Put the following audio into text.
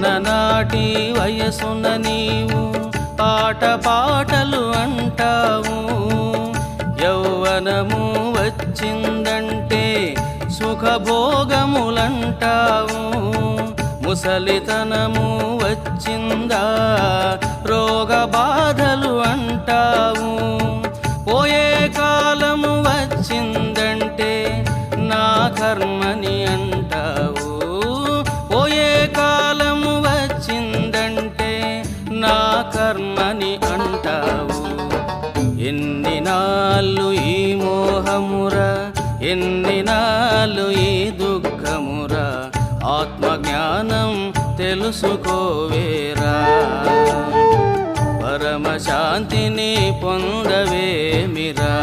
చిన్ననాటి వయసున నీవు పాటలు అంటావు, యౌవనము వచ్చిందంటే సుఖభోగములంటావు, ముసలితనము వచ్చిందా రోగ బాధలు అంటావు, పోయే కాలము వచ్చిందంటే నా కర్మని అంటావు, పోయే కాలము వచ్చిందంటే నా కర్మని అంటావు. ఎన్ని నాళ్ళు ఈ మోహమురా, ఎన్ని నాళ్ళు ఈ దుఃఖమురా, ఆత్మజ్ఞానం తెలుసుకోవేరా, పరమశాంతిని పొందవేమిరా.